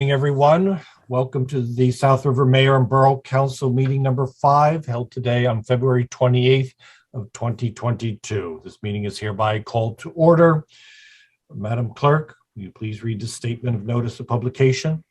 Morning, everyone. Welcome to the South River Mayor and Borough Council meeting number 5, held today on February 28th of 2022. This meeting is hereby called to order. Madam Clerk, will you please read the statement of notice of publication?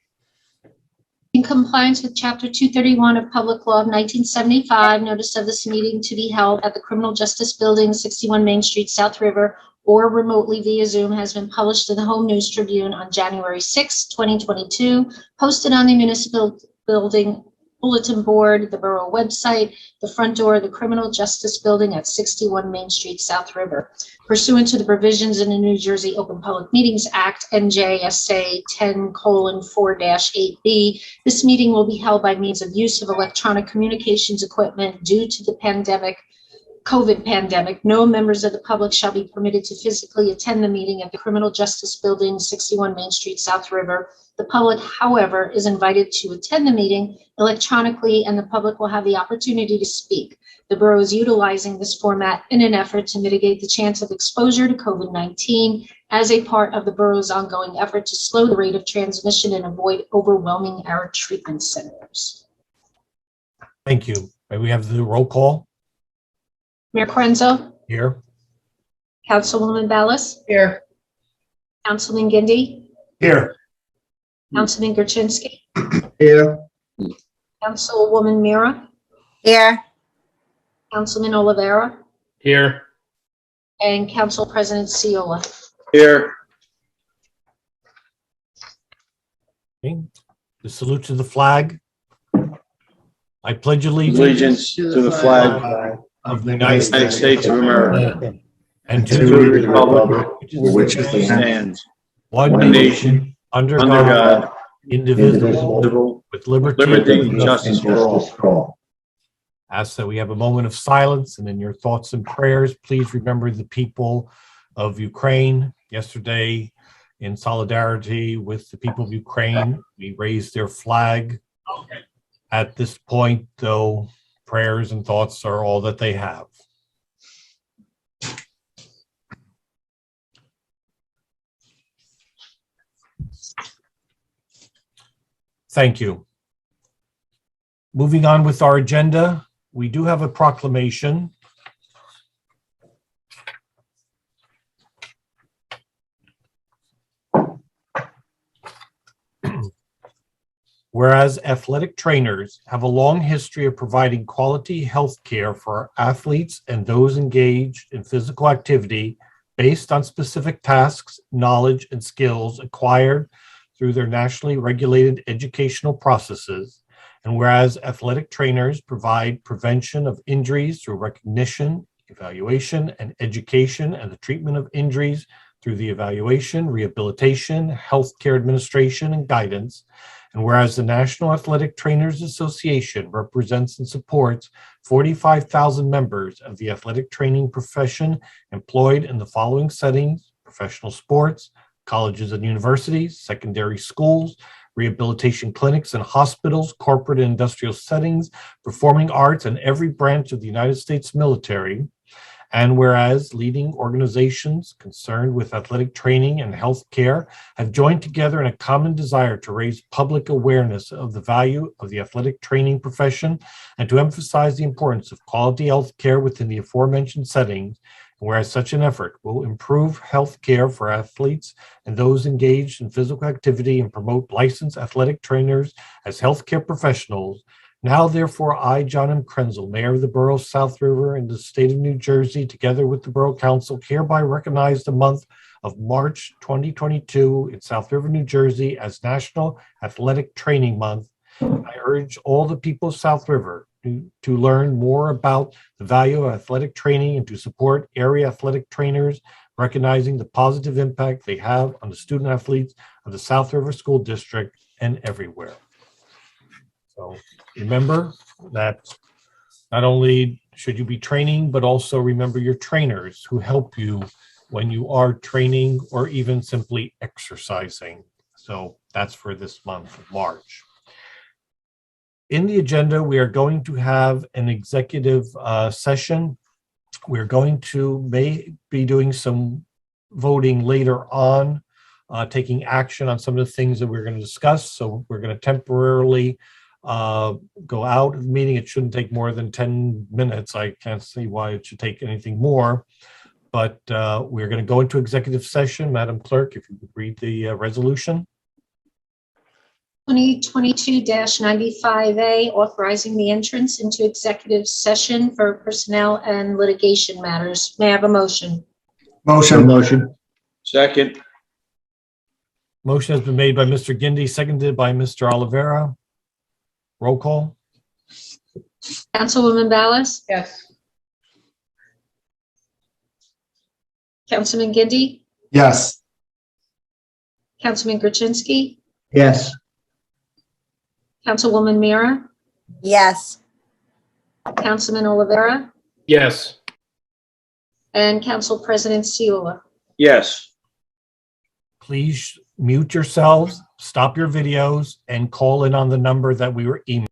In compliance with Chapter 231 of Public Law of 1975, notice of this meeting to be held at the Criminal Justice Building, 61 Main Street, South River, or remotely via Zoom has been published in the Home News Tribune on January 6, 2022, posted on the Municipal Building Bulletin Board, the Borough website, the front door of the Criminal Justice Building at 61 Main Street, South River. Pursuant to the provisions in the New Jersey Open Public Meetings Act, NJSA 10:4-8B, this meeting will be held by means of use of electronic communications equipment due to the COVID pandemic. No members of the public shall be permitted to physically attend the meeting at the Criminal Justice Building, 61 Main Street, South River. The public, however, is invited to attend the meeting electronically, and the public will have the opportunity to speak. The borough is utilizing this format in an effort to mitigate the chance of exposure to COVID-19 as a part of the borough's ongoing effort to slow the rate of transmission and avoid overwhelming our treatment centers. Thank you. May we have the roll call? Mayor Krenzel? Here. Councilwoman Ballas? Here. Councilman Gindi? Here. Councilman Gerchinsky? Here. Councilwoman Mira? Here. Councilman Oliveira? Here. And Council President Ciola. Here. Okay. The salute to the flag. I pledge Allegiance to the flag of the United States of America and to to the republic for which it stands, one nation under God, indivisible, indivisible, with liberty and justice for all. Ask that we have a moment of silence, and in your thoughts and prayers, please remember the people of Ukraine. Yesterday, in solidarity with the people of Ukraine, we raised their flag. At this point, though, prayers and thoughts are all that they have. Thank you. Moving on with our agenda, we do have a proclamation. Whereas athletic trainers have a long history of providing quality health care for our athletes and those engaged in physical activity based on specific tasks, knowledge, and skills acquired through their nationally regulated educational processes. And whereas athletic trainers provide prevention of injuries through recognition, evaluation, and education, and the treatment of injuries through the evaluation, rehabilitation, healthcare administration, and guidance. And whereas the National Athletic Trainers Association represents and supports 45,000 members of the athletic training profession employed in the following settings: professional sports, colleges and universities, secondary schools, rehabilitation clinics and hospitals, corporate and industrial settings, performing arts, and every branch of the United States military. And whereas leading organizations concerned with athletic training and health care have joined together in a common desire to raise public awareness of the value of the athletic training profession and to emphasize the importance of quality health care within the aforementioned settings, and whereas such an effort will improve health care for athletes and those engaged in physical activity and promote licensed athletic trainers as healthcare professionals. Now, therefore, I, John M. Krenzel, Mayor of the Borough of South River in the state of New Jersey, together with the Borough Council, hereby recognize the month of March 2022 in South River, New Jersey as National Athletic Training Month. I urge all the people of South River to learn more about the value of athletic training and to support area athletic trainers, recognizing the positive impact they have on the student athletes of the South River School District and everywhere. So remember that not only should you be training, but also remember your trainers who help you when you are training or even simply exercising. So that's for this month of March. In the agenda, we are going to have an executive session. We're going to be doing some voting later on taking action on some of the things that we're going to discuss. So we're going to temporarily go out of the meeting. It shouldn't take more than 10 minutes. I can't see why it should take anything more. But we're going to go into executive session. Madam Clerk, if you could read the resolution. 2022-95A, authorizing the entrance into executive session for personnel and litigation matters. May I have a motion? Motion. Second. Motion has been made by Mr. Gindi, seconded by Mr. Oliveira. Roll call. Councilwoman Ballas? Yes. Councilman Gindi? Yes. Councilman Gerchinsky? Yes. Councilwoman Mira? Yes. Councilman Oliveira? Yes. And Council President Seola? Yes. Please mute yourselves, stop your videos, and call in on the number that we were emailing.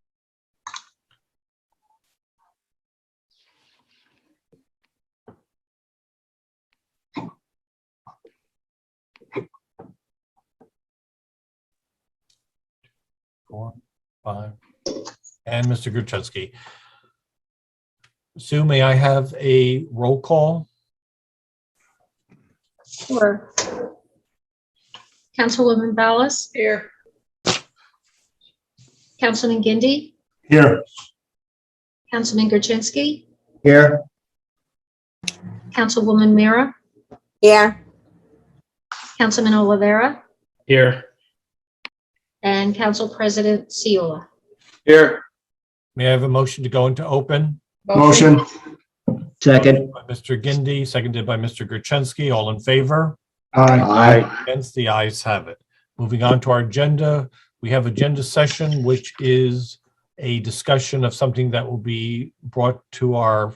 Four, five, and Mr. Gruchetsky. Sue, may I have a roll call? Sure. Councilwoman Ballas? Here. Councilman Gindi? Here. Councilman Gerchinsky? Here. Councilwoman Mira? Here. Councilman Oliveira? Here. And Council President Seola? Here. May I have a motion to go into open? Motion. Second. By Mr. Gindi, seconded by Mr. Gerchinsky. All in favor? Aye. Against, the ayes have it. Moving on to our agenda, we have agenda session, which is a discussion of something that will be brought to our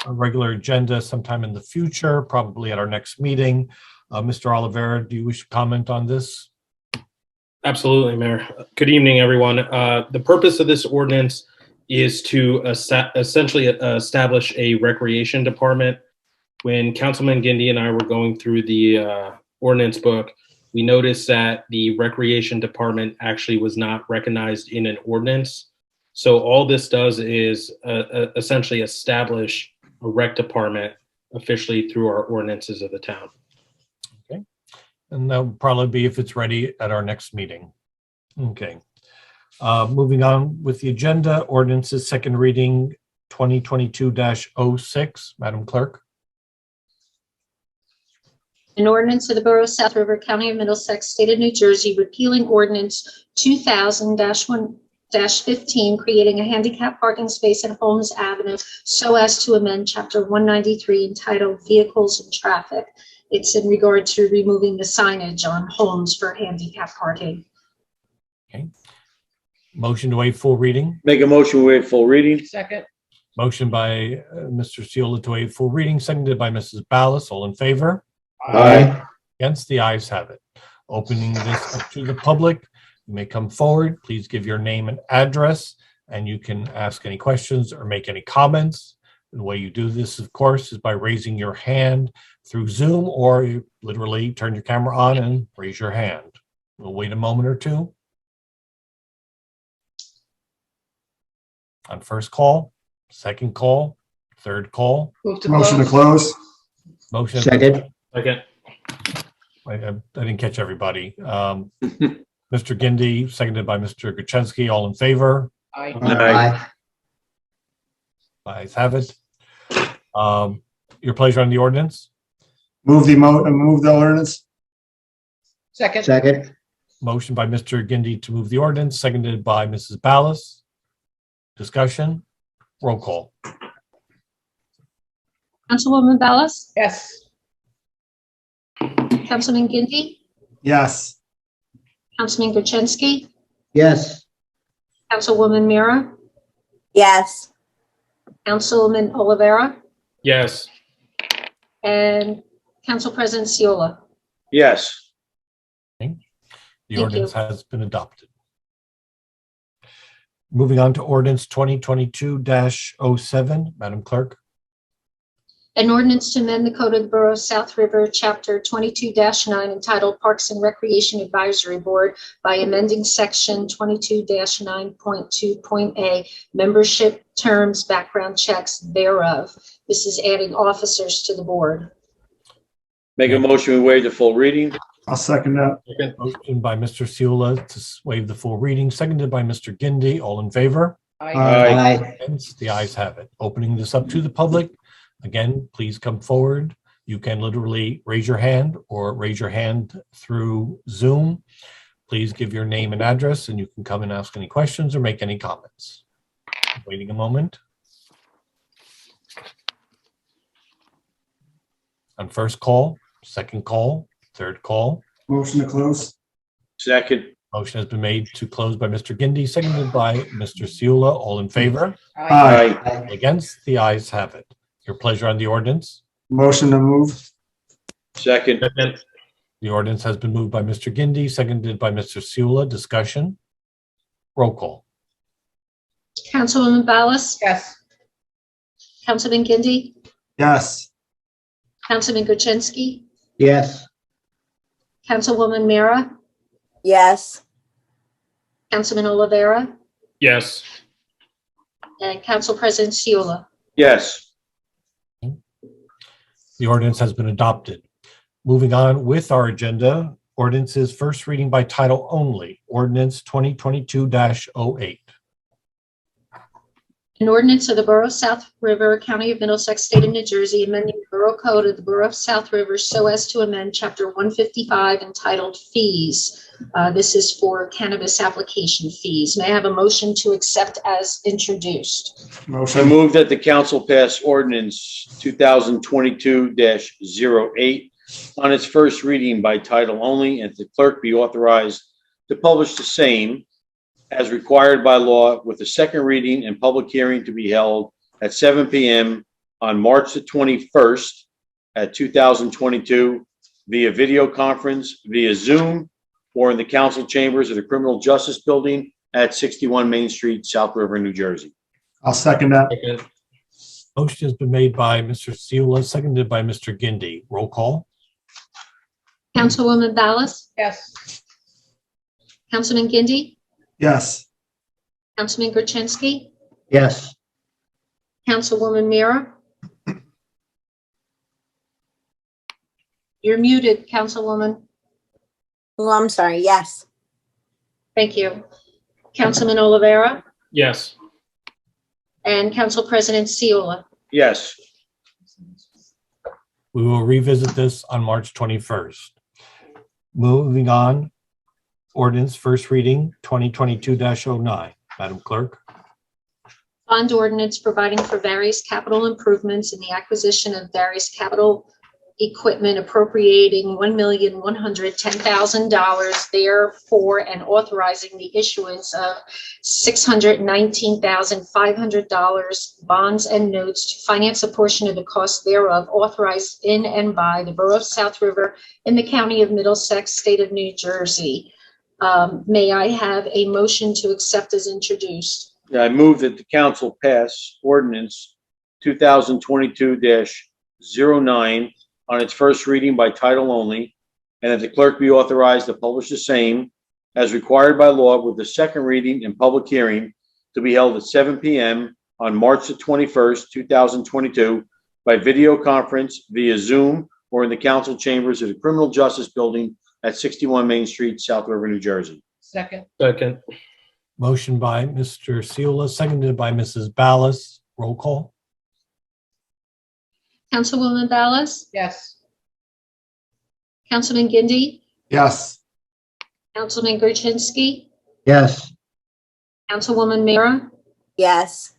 regular agenda sometime in the future, probably at our next meeting. Mr. Oliveira, do you wish to comment on this? Absolutely, Mayor. Good evening, everyone. The purpose of this ordinance is to essentially establish a recreation department. When Councilman Gindi and I were going through the ordinance book, we noticed that the recreation department actually was not recognized in an ordinance. So all this does is essentially establish a rec department officially through our ordinances of the town. Okay. And that'll probably be if it's ready at our next meeting. Okay. Moving on with the agenda, ordinances second reading 2022-06. Madam Clerk. An ordinance of the Borough of South River, County of Middlesex, State of New Jersey, repealing ordinance 2000-1-15, creating a handicap parking space at Holmes Avenue so as to amend Chapter 193 entitled Vehicles and Traffic. It's in regard to removing the signage on Holmes for handicap parking. Okay. Motion to waive full reading. Make a motion to waive full reading. Second. Motion by Mr. Seola to waive full reading, seconded by Mrs. Ballas. All in favor? Aye. Against, the ayes have it. Opening this up to the public. You may come forward. Please give your name and address, and you can ask any questions or make any comments. The way you do this, of course, is by raising your hand through Zoom, or you literally turn your camera on and raise your hand. We'll wait a moment or two. On first call, second call, third call. Move to Motion to close. close. Motion. Second. Second. I didn't catch everybody. Mr. Gindi, seconded by Mr. Gerchinsky. All in favor? Aye. Aye. Ayes have it. Your pleasure on the ordinance. Move the ordinance. Second. Second. Motion by Mr. Gindi to move the ordinance, seconded by Mrs. Ballas. Discussion. Roll call. Councilwoman Ballas? Yes. Councilman Gindi? Yes. Councilman Gerchinsky? Yes. Councilwoman Mira? Yes. Councilman Oliveira? Yes. And Council President Seola? Yes. The Thank ordinance has been adopted. Moving on to ordinance 2022-07. Madam Clerk. An ordinance to amend the Code of the Borough of South River, Chapter 22-9, entitled Parks and Recreation Advisory Board by amending Section 22-9.2.a, membership terms, background checks thereof. This is adding officers to the board. Make a motion, we waive the full reading. I'll second that. Second. Motion by Mr. Seula to waive the full reading, seconded by Mr. Gindi. All in favor? Aye. Against? The ayes have it. Opening this up to the public. Again, please come forward. You can literally raise your hand or raise your hand through Zoom. Please give your name and address, and you can come and ask any questions or make any comments. Waiting a moment. On first call, second call, third call. Motion to close. Second. Motion has been made to close by Mr. Gindi, seconded by Mr. Seula. All in favor? Aye. Against? The ayes have it. Your pleasure on the ordinance. Motion to move. Second. Second. The ordinance has been moved by Mr. Gindi, seconded by Mr. Seula. Discussion. Roll call. Councilwoman Ballas? Yes. Councilman Gindi? Yes. Councilman Gerchinsky? Yes. Councilwoman Mira? yes, Councilman Olivera? Yes. And Council President Seula? Yes. The ordinance has been adopted. Moving on with our agenda, ordinances first reading by title only. Ordinance 2022-08. An ordinance of the Borough of South River, County of Middlesex, State of New Jersey, amending the Borough Code of the Borough of South River so as to amend Chapter 155 entitled Fees. This is for cannabis application fees. May I have a motion to accept as introduced? I Motion. move that the council pass ordinance 2022-08 on its first reading by title only, and the clerk be authorized to publish the same as required by law, with a second reading and public hearing to be held at 7 p.m. on March the 21st at 2022 via video conference, via Zoom, or in the council chambers of the Criminal Justice Building at 61 Main Street, South River, New Jersey. I'll second that. Second. Motion has been made by Mr. Seula, seconded by Mr. Gindi. Roll call. Councilwoman Ballas? Yes. Councilman Gindi? Yes. Councilman Gerchinsky? Yes. Councilwoman Mira? You're muted, Councilwoman. oh, I'm sorry, yes, Thank you. Councilman Olivera? Yes. And Council President Seula? Yes. We will revisit this on March 21st. Moving on, ordinance first reading 2022-09. Madam Clerk. Bond ordinance providing for various capital improvements and the acquisition of various capital equipment appropriating $1,110,000 therefore and authorizing the issuance of $619,500 bonds and notes to finance a portion of the cost thereof, authorized in and by the Borough of South River in the County of Middlesex, State of New Jersey. May I have a motion to accept as introduced? I move that the council pass ordinance 2022-09 on its first reading by title only, and that the clerk be authorized to publish the same as required by law, with the second reading and public hearing to be held at 7 p.m. on March the 21st, 2022 by video conference, via Zoom, or in the council chambers of the Criminal Justice Building at 61 Main Street, South River, New Jersey. Second. Second. Motion by Mr. Seula, seconded by Mrs. Ballas. Roll call. Councilwoman Ballas? Yes. Councilman Gindi? Yes. Councilman Gerchinsky? Yes. Councilwoman Mira? yes,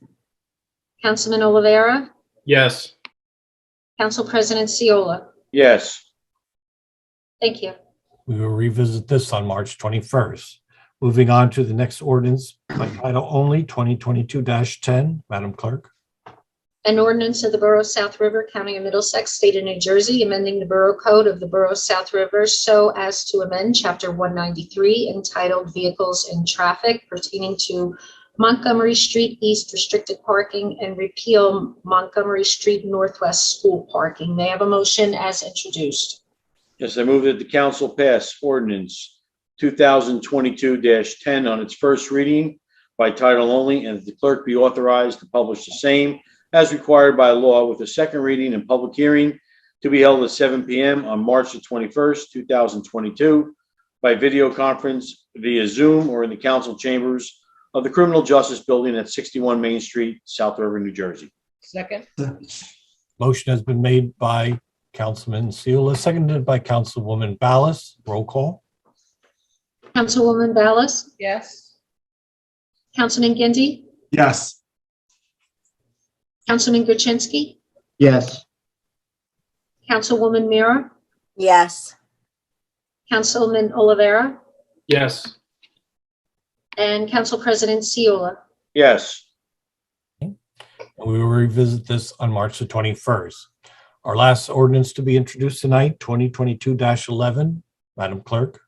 Councilman Olivera? Yes. Council President Seula? Yes. Thank you. We will revisit this on March 21st. Moving on to the next ordinance by title only, 2022-10. Madam Clerk. An ordinance of the Borough of South River, County of Middlesex, State of New Jersey, amending the Borough Code of the Borough of South River so as to amend Chapter 193 entitled Vehicles and Traffic pertaining to Montgomery Street East restricted parking, and repeal Montgomery Street Northwest school parking. May I have a motion as introduced? Yes, I move that the council pass ordinance 2022-10 on its first reading by title only, and that the clerk be authorized to publish the same as required by law with a second reading and public hearing to be held at 7 p.m. on March the 21st, 2022, by video conference via Zoom or in the council chambers of the Criminal Justice Building at 61 Main Street, South River, New Jersey. Second. Motion has been made by Councilman Seula, seconded by Councilwoman Ballas. Roll call. Councilwoman Ballas? Yes. Councilman Gindi? Yes. Councilman Gerchinsky? Yes. Councilwoman Mira? yes, Councilman Olivera? Yes. And Council President Seola? Yes. And we will revisit this on March the 21st. Our last ordinance to be introduced tonight, 2022-11. Madam Clerk.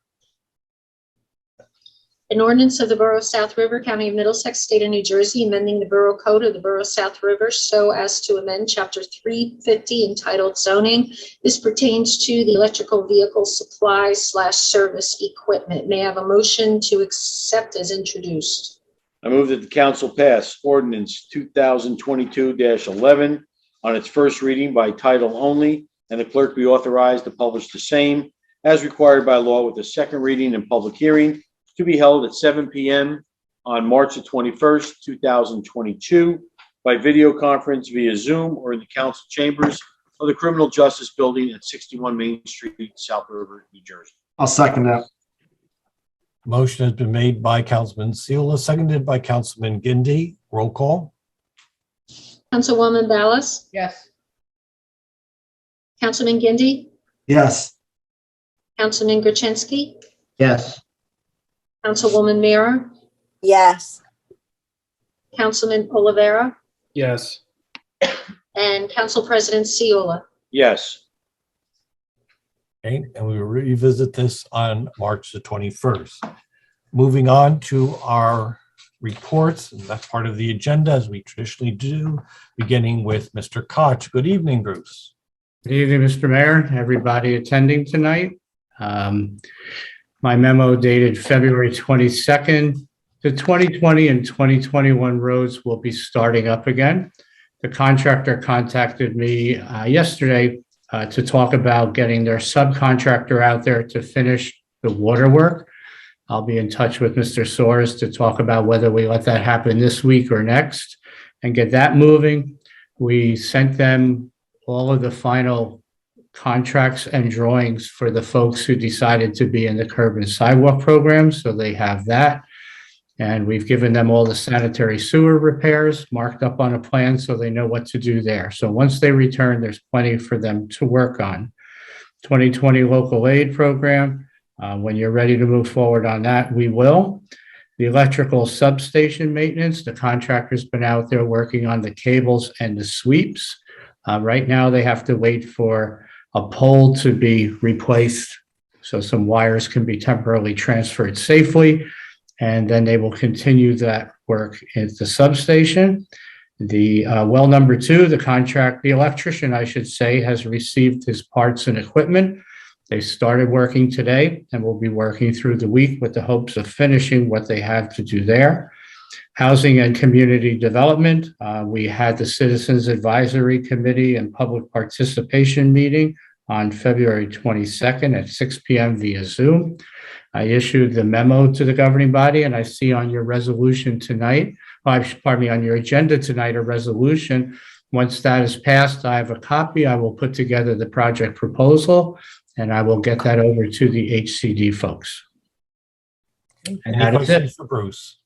An ordinance of the Borough of South River, County of Middlesex, State of New Jersey, amending the Borough Code of the Borough of South River so as to amend Chapter 350 entitled Zoning. This pertains to the electrical vehicle supply/service equipment. May I have a motion to accept as introduced? I move that the council pass ordinance 2022-11 on its first reading by title only, and the clerk be authorized to publish the same as required by law with a second reading and public hearing to be held at 7 p.m. on March the 21st, 2022, by video conference via Zoom or in the council chambers of the Criminal Justice Building at 61 Main Street, South River, New Jersey. I'll second that. Motion has been made by Councilman Seula, seconded by Councilman Gindi. Roll call. Councilwoman Ballas? Yes. Councilman Gindi? Yes. Councilman Gerchinsky? Yes. Councilwoman Mira? yes, Councilman Olivera? Yes. And Council President Seola? Yes. Okay, and we will revisit this on March the 21st. Moving on to our reports, and that's part of the agenda as we traditionally do, beginning with Mr. Koch. Good evening, Bruce. Good evening, Mr. Mayor, everybody attending tonight. My memo dated February 22nd. The 2020 and 2021 roads will be starting up again. The contractor contacted me yesterday to talk about getting their subcontractor out there to finish the water work. I'll be in touch with Mr. Soares to talk about whether we let that happen this week or next and get that moving. We sent them all of the final contracts and drawings for the folks who decided to be in the curb and sidewalk program, so they have that. And we've given them all the sanitary sewer repairs marked up on a plan so they know what to do there. So once they return, there's plenty for them to work on. 2020 local aid program, when you're ready to move forward on that, we will. The electrical substation maintenance, the contractor's been out there working on the cables and the sweeps. Right now, they have to wait for a pole to be replaced so some wires can be temporarily transferred safely, and then they will continue that work at the substation. The well number 2, the electrician, I should say, has received his parts and equipment. They started working today and will be working through the week with the hopes of finishing what they have to do there. Housing and Community Development, we had the Citizens Advisory Committee and Public Participation meeting on February 22nd at 6 p.m. via Zoom. I issued the memo to the governing body, and I see on your resolution tonight, pardon me, on your agenda tonight, a resolution. Once that is passed, I have a copy. I will put together the project proposal, and I will get that over to the HCD folks. And Any that is it. questions for Bruce?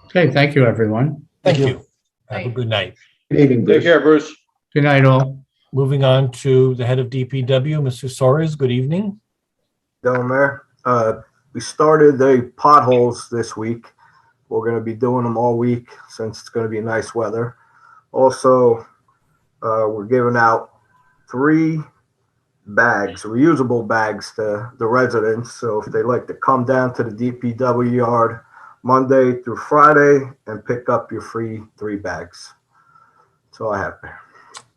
Okay, thank you, everyone. Thank you. Have a good night. Good evening, Take Bruce. care, Bruce. Good night, all. Moving on to the head of DPW, Mr. Soares. Good evening. Gentlemen, Mayor, we started the potholes this week. We're going to be doing them all week since it's going to be nice weather. Also, we're giving out 3 bags, reusable bags to the residents. So if they like to come down to the DPW yard Monday through Friday and pick up your free 3 bags. That's all I have there.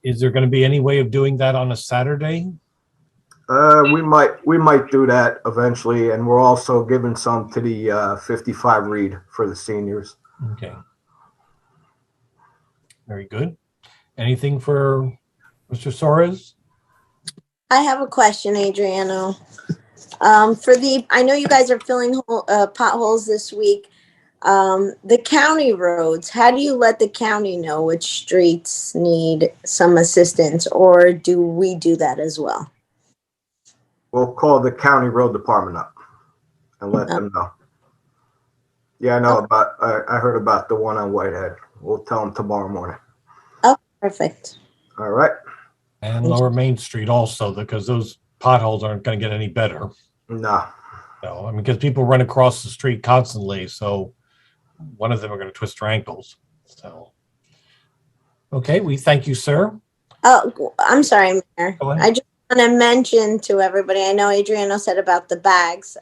Is there going to be any way of doing that on a Saturday? We might do that eventually, and we're also giving some to the 55 read for the seniors. Okay. Very good. Anything for Mr. Soares? I have a question, Adriano. I know you guys are filling potholes this week. The county roads, how do you let the county know which streets need some assistance, or do we do that as well? We'll call the county road department up and let them know. Yeah, I know about. I heard about the one on Whitehead. We'll tell them tomorrow morning. Oh, perfect. All right. And Lower Main Street also, because those potholes aren't going to get any better. No. No, I mean, because people run across the street constantly, so one of them are going to twist their ankles. So, okay, we thank you, sir. Oh, I'm sorry, Mayor. Go ahead. I just want to mention to everybody, I know Adriano said about the bags.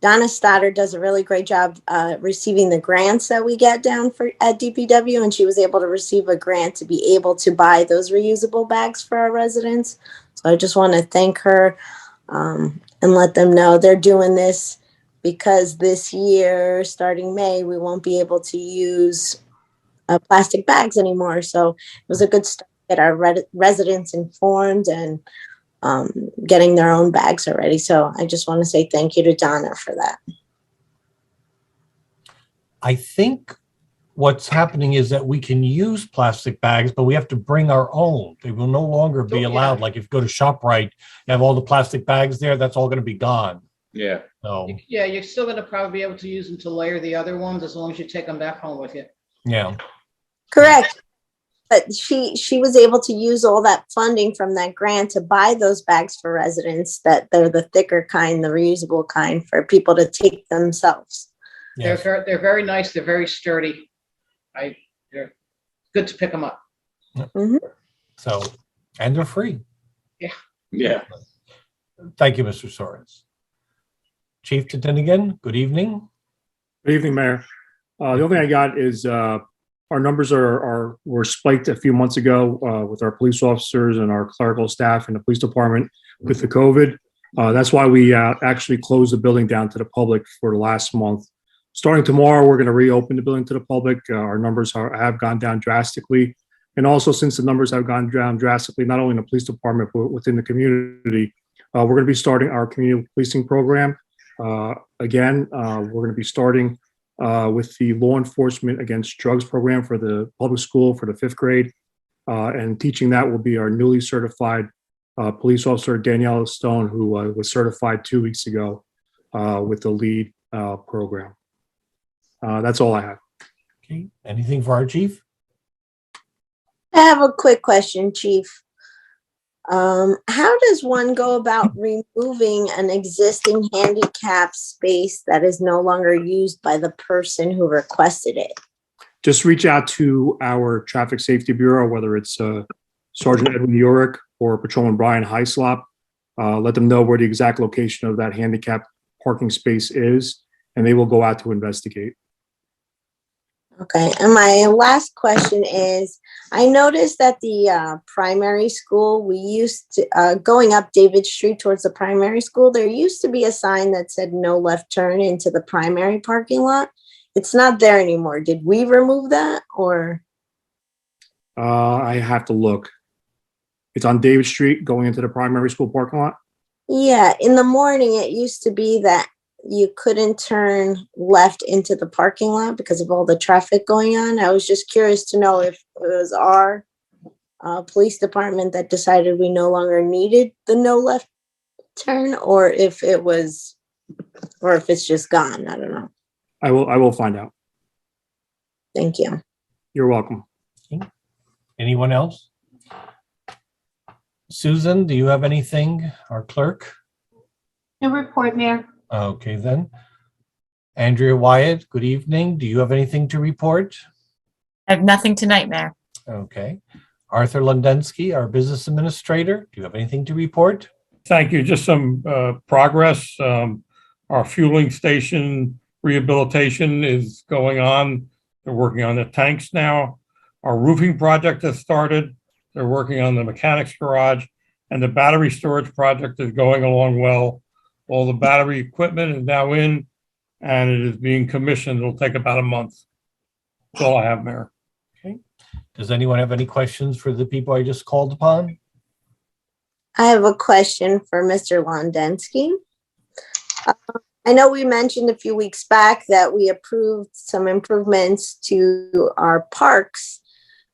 Donna Stoddard does a really great job receiving the grants that we get down at DPW, and she was able to receive a grant to be able to buy those reusable bags for our residents. So I just want to thank her and let them know they're doing this because this year, starting May, we won't be able to use plastic bags anymore. So it was a good start to get our residents informed and getting their own bags already. So I just want to say thank you to Donna for that. I think what's happening is that we can use plastic bags, but we have to bring our own. They will no longer be allowed. Like if you go to ShopRite, you have all the plastic bags there, that's all going to be gone. Yeah. So, Yeah, you're still going to probably be able to use them to layer the other ones as long as you take them back home with you. yeah. Correct. But she was able to use all that funding from that grant to buy those bags for residents, that they're the thicker kind, the reusable kind, for people to take themselves. Yes. They're very nice. They're very sturdy. They're good to pick them up. Mm-hmm. So, and they're free. Yeah. Thank you, Mr. Soares. Chief Tintinigan, good evening. Good evening, Mayor. The only thing I got is our numbers were spiked a few months ago with our police officers and our clerical staff in the police department with the COVID. That's why we actually closed the building down to the public for the last month. Starting tomorrow, we're going to reopen the building to the public. Our numbers have gone down drastically. And also, since the numbers have gone down drastically, not only in the police department, but within the community, we're going to be starting our community policing program. Again, we're going to be starting with the law enforcement against drugs program for the public school for the 5th grade. And teaching that will be our newly certified police officer, Daniela Stone, who was certified 2 weeks ago with the LEAD program. That's all I have. Okay. Anything for our chief? I have a quick question, Chief. How does one go about removing an existing handicap space that is no longer used by the person who requested it? Just reach out to our Traffic Safety Bureau, whether it's Sergeant Edwin Yorick or Patrolman Brian Heislop. Let them know where the exact location of that handicap parking space is, and they will go out to investigate. Okay, and my last question is, I noticed that the primary school, we used to, going up David Street towards the primary school, there used to be a sign that said no left turn into the primary parking lot. It's not there anymore. Did we remove that, or? I have to look. It's on David Street going into the primary school parking lot. Yeah, in the morning, it used to be that you couldn't turn left into the parking lot because of all the traffic going on. I was just curious to know if it was our police department that decided we no longer needed the no left turn, or if it's just gone. I don't know. I will find out. Thank you. You're welcome. Okay. Anyone else? Susan, do you have anything? Our clerk? No report, Mayor. Okay, then. Andrea Wyatt, good evening. Do you have anything to report? I have nothing tonight, Mayor. Okay. Arthur Lundensky, our business administrator, do you have anything to report? Thank you. Just some progress. Our fueling station rehabilitation is going on. They're working on the tanks now. Our roofing project has started. They're working on the mechanics garage, and the battery storage project is going along well. All the battery equipment is now in, and it is being commissioned. It'll take about a month. That's all I have, Mayor. Okay. Does anyone have any questions for the people I just called upon? I have a question for Mr. Londensky. I know we mentioned a few weeks back that we approved some improvements to our parks.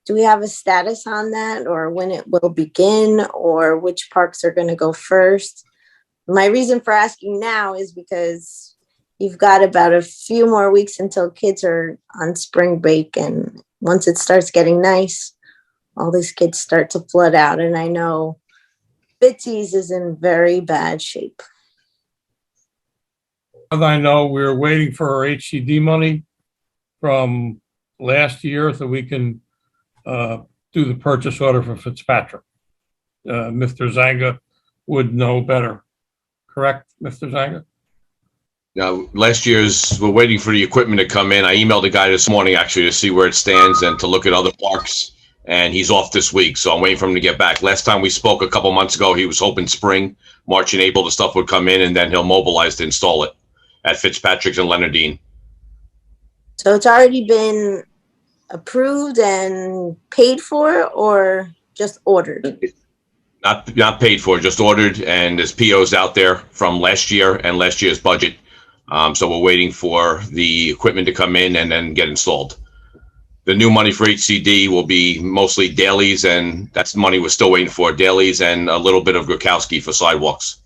Do we have a status on that, or when it will begin, or which parks are going to go first? My reason for asking now is because you've got about a few more weeks until kids are on spring break, and once it starts getting nice, all these kids start to flood out, and I know Bitsy's is in very bad shape. As I know, we're waiting for our HCD money from last year so we can do the purchase order for Fitzpatrick. Mr. Zanga would know better. Correct, Mr. Zanga? Now, we're waiting for the equipment to come in. I emailed the guy this morning actually to see where it stands and to look at other parks, and he's off this week, so I'm waiting for him to get back. Last time we spoke a couple months ago, he was hoping spring, March and April, the stuff would come in, and then he'll mobilize to install it at Fitzpatrick's and Leonardine. So it's already been approved and paid for, or just ordered? Not paid for, just ordered, and there's POs out there from last year and last year's budget. So we're waiting for the equipment to come in and then get installed. The new money for HCD will be mostly dailies, and that's the money we're still waiting for, dailies and a little bit of Gurkowski for sidewalks.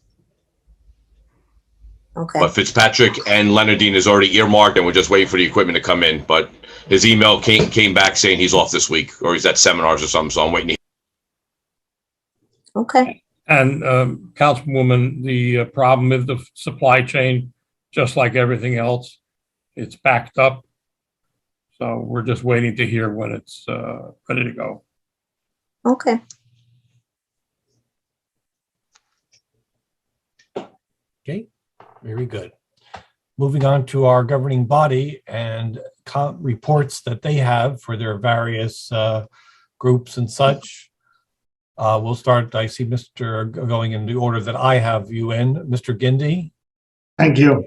Okay. But Fitzpatrick and Leonardine is already earmarked, and we're just waiting for the equipment to come in. But his email came back saying he's off this week, or he's at seminars or something, so I'm waiting to hear. Okay. And Councilwoman, the problem is the supply chain, just like everything else. It's backed up. So we're just waiting to hear when it's ready to go. Okay. Okay, very good. Moving on to our governing body and reports that they have for their various groups and such. We'll start, I see Mr. going in the order that I have you in. Mr. Gindi. Thank you.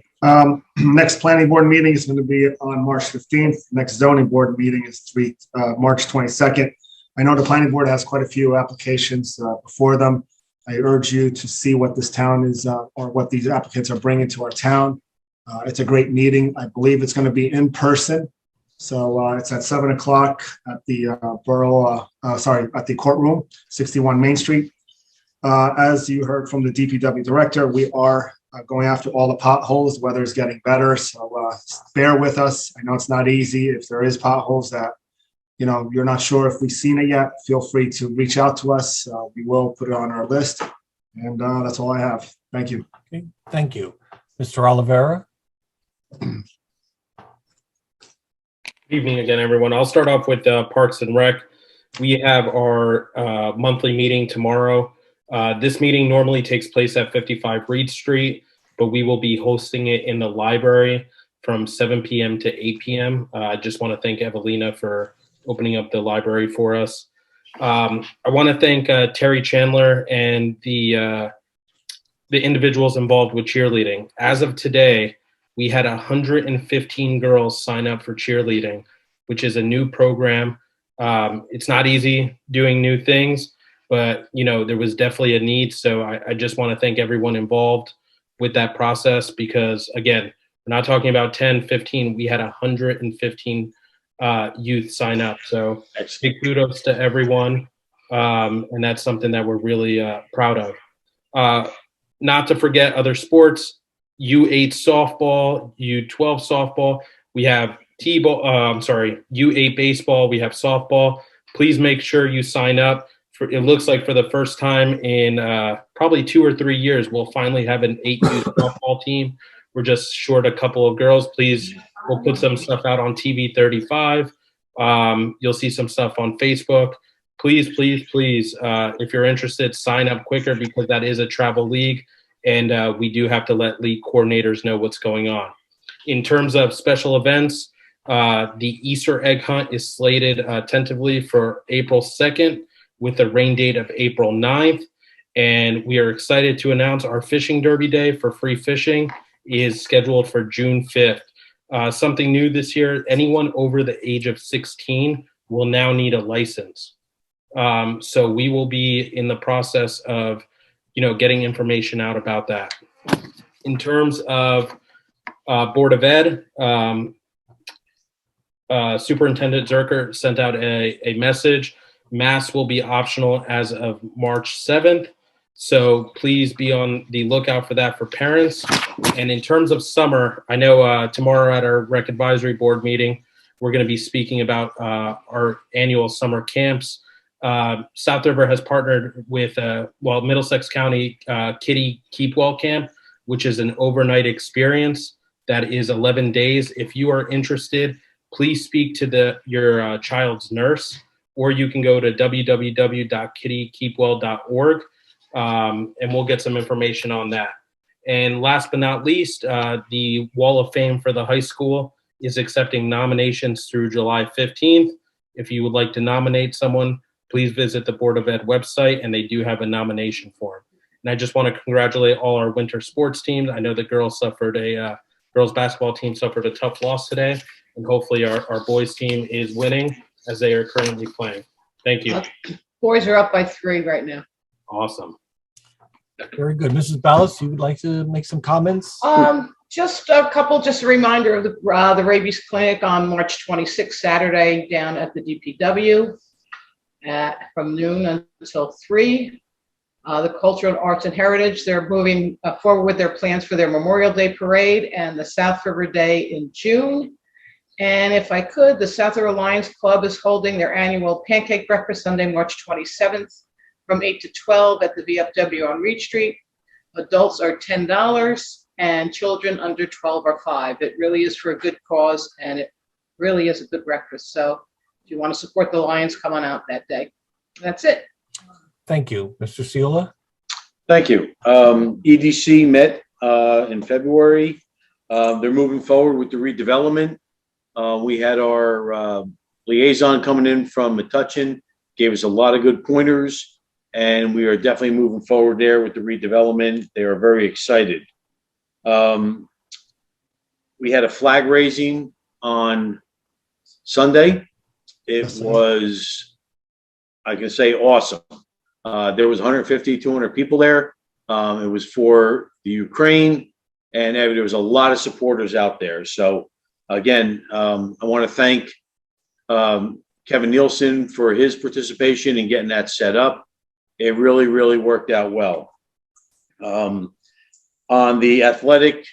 Next planning board meeting is going to be on March 15th. Next zoning board meeting is March 22nd. I know the planning board has quite a few applications before them. I urge you to see what this town is or what these applicants are bringing to our town. It's a great meeting. I believe it's going to be in person. So it's at 7 o'clock at the at the courtroom, 61 Main Street. As you heard from the DPW director, we are going after all the potholes. The weather is getting better, so bear with us. I know it's not easy. If there is potholes that you're not sure if we've seen it yet, feel free to reach out to us. We will put it on our list, and that's all I have. Thank you. Okay, thank you. Mr. Oliveira. Good evening again, everyone. I'll start off with Parks and Rec. We have our monthly meeting tomorrow. This meeting normally takes place at 55 Reed Street, but we will be hosting it in the library from 7 p.m. to 8 p.m. I just want to thank Evelina for opening up the library for us. I want to thank Terry Chandler and the individuals involved with cheerleading. As of today, we had 115 girls sign up for cheerleading, which is a new program. It's not easy doing new things, but there was definitely a need. So I just want to thank everyone involved with that process, because again, we're not talking about 10, 15, we had 115 youth sign up. So big kudos to everyone. And that's something that we're really proud of. Not to forget other sports, U8 softball, U12 softball. We have U8 baseball. We have softball. Please make sure you sign up. It looks like for the first time in probably 2 or 3 years, we'll finally have an 8U softball team. We're just short a couple of girls. Please, we'll put some stuff out on TV 35. You'll see some stuff on Facebook. please, please, please, if you're interested, sign up quicker because that is a travel league, and we do have to let league coordinators know what's going on. In terms of special events, the Easter egg hunt is slated tentatively for April 2nd with a rain date of April 9th. And we are excited to announce our fishing derby day for free fishing is scheduled for June 5th. Something new this year, anyone over the age of 16 will now need a license. So we will be in the process of, getting information out about that. In terms of Board of Ed, Superintendent Zerker sent out a message. Masks will be optional as of March 7th. So please be on the lookout for that for parents. And in terms of summer, I know tomorrow at our Rec Advisory Board meeting, we're going to be speaking about our annual summer camps. South River has partnered with, Middlesex County Kiddie Keep Well Camp, which is an overnight experience that is 11 days. If you are interested, please speak to your child's nurse, or you can go to www.kiddiekeepwell.org. And we'll get some information on that. And last but not least, the Wall of Fame for the high school is accepting nominations through July 15th. If you would like to nominate someone, please visit the Board of Ed website, and they do have a nomination form. And I just want to congratulate all our winter sports teams. I know the girls basketball team suffered a tough loss today, and hopefully our boys team is winning as they are currently playing. Thank you. Boys are up by 3 right now. Awesome. Very good. Mrs. Ballas, you would like to make some comments? Just a reminder of the rabies clinic on March 26th, Saturday, down at the DPW from noon until 3. The Cultural Arts and Heritage, they're moving forward with their plans for their Memorial Day Parade and the South River Day in June. And if I could, the South River Lions Club is holding their annual pancake breakfast Sunday, March 27th from 8 to 12 at the VFW on Reed Street. Adults are $10 and children under 12 are $5. It really is for a good cause, and it really is a good breakfast. So if you want to support the Lions, come on out that day. That's it. Thank you. Mr. Seola? Thank you. EDC met in February. They're moving forward with the redevelopment. We had our liaison coming in from Metuchen, gave us a lot of good pointers, and we are definitely moving forward there with the redevelopment. They are very excited. We had a flag raising on Sunday. It was, I can say, awesome. There was 150, 200 people there. It was for the Ukraine, and there was a lot of supporters out there. So again, I want to thank Kevin Nielsen for his participation in getting that set up. It really, really worked out well. On the athletic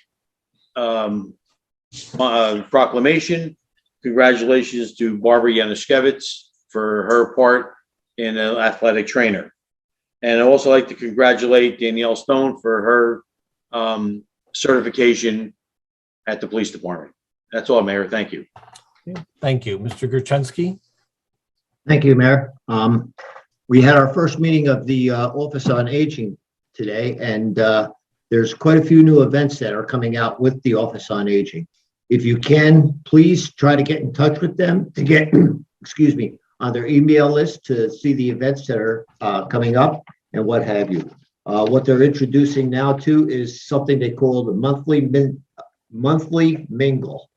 proclamation, congratulations to Barbara Yanuszkiewicz for her part in an athletic trainer. And I'd also like to congratulate Danielle Stone for her certification at the police department. That's all, Mayor. Thank you. Thank you. Mr. Gurczynski? Thank you, Mayor. We had our first meeting of the Office on Aging today, and there's quite a few new events that are coming out with the Office on Aging. If you can, please try to get in touch with them to get, excuse me, on their email list to see the events that are coming up and what have you. What they're introducing now too is something they call the monthly mingle.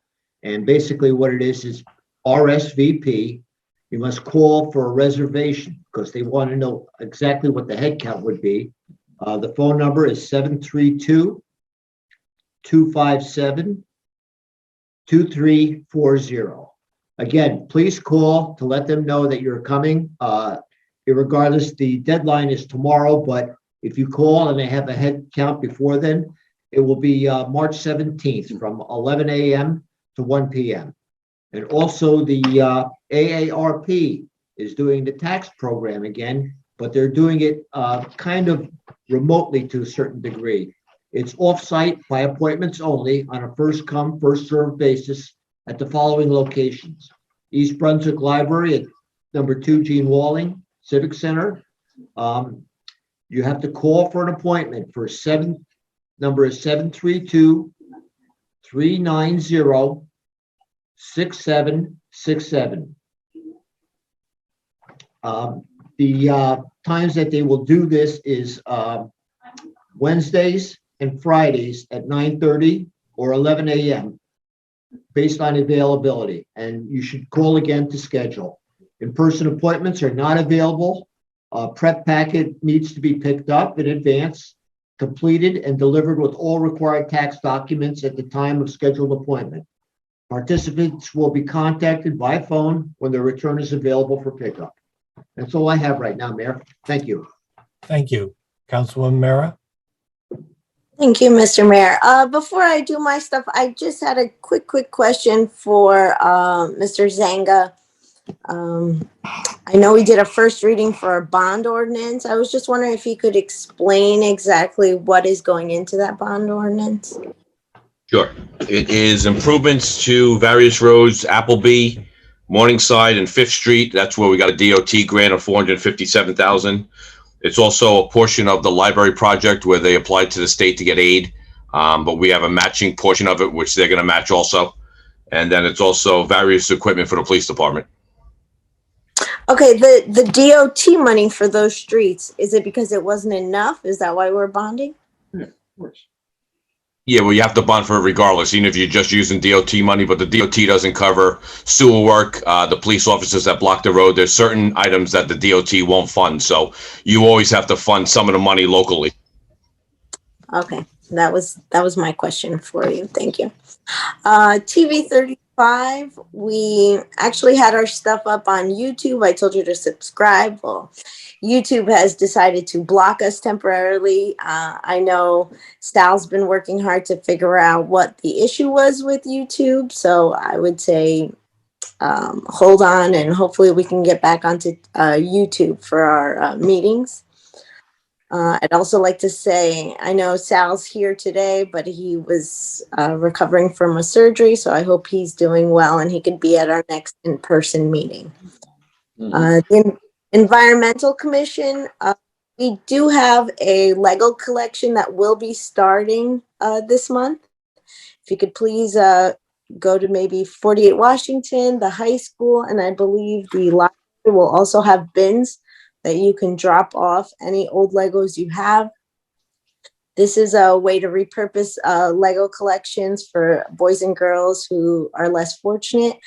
And basically what it is RSVP. You must call for a reservation because they want to know exactly what the head count would be. The phone number is 732-257-2340. Again, please call to let them know that you're coming. Irregardless, the deadline is tomorrow, but if you call and they have a head count before then, it will be March 17th from 11 a.m. to 1 p.m. And also the AARP is doing the tax program again, but they're doing it kind of remotely to a certain degree. It's off-site by appointments only on a first come, first served basis at the following locations: East Brunswick Library at number 2 Gene Walling, Civic Center. You have to call for an appointment for number is 732-390-6767. The times that they will do this is Wednesdays and Fridays at 9:30 or 11 a.m. based on availability, and you should call again to schedule. In-person appointments are not available. Prep packet needs to be picked up in advance, completed, and delivered with all required tax documents at the time of scheduled appointment. Participants will be contacted by phone when their return is available for pickup. That's all I have right now, Mayor. Thank you. Thank you. Councilwoman Mara? Thank you, Mr. Mayor. Before I do my stuff, I just had a quick question for Mr. Zanga. I know we did a first reading for a bond ordinance. I was just wondering if he could explain exactly what is going into that bond ordinance. Sure. It is improvements to various roads, Appleby, Morningside, and Fifth Street. That's where we got a DOT grant of $457,000. It's also a portion of the library project where they applied to the state to get aid, but we have a matching portion of it, which they're going to match also. And then it's also various equipment for the police department. Okay, the DOT money for those streets, is it because it wasn't enough? Is that why we're bonding? Yeah, of course. Yeah, well, you have to bond for it regardless, even if you're just using DOT money, but the DOT doesn't cover sewer work, the police officers that block the road. There's certain items that the DOT won't fund, so you always have to fund some of the money locally. Okay, that was my question for you. Thank you. TV 35, we actually had our stuff up on YouTube. I told you to subscribe. Well, YouTube has decided to block us temporarily. I know Sal's been working hard to figure out what the issue was with YouTube. So I would say hold on, and hopefully we can get back onto YouTube for our meetings. I'd also like to say, I know Sal's here today, but he was recovering from a surgery, so I hope he's doing well and he could be at our next in-person meeting. The Environmental Commission, we do have a Lego collection that will be starting this month. If you could please go to maybe 48 Washington, the high school, and I believe the library will also have bins that you can drop off any old Legos you have. This is a way to repurpose Lego collections for boys and girls who are less fortunate.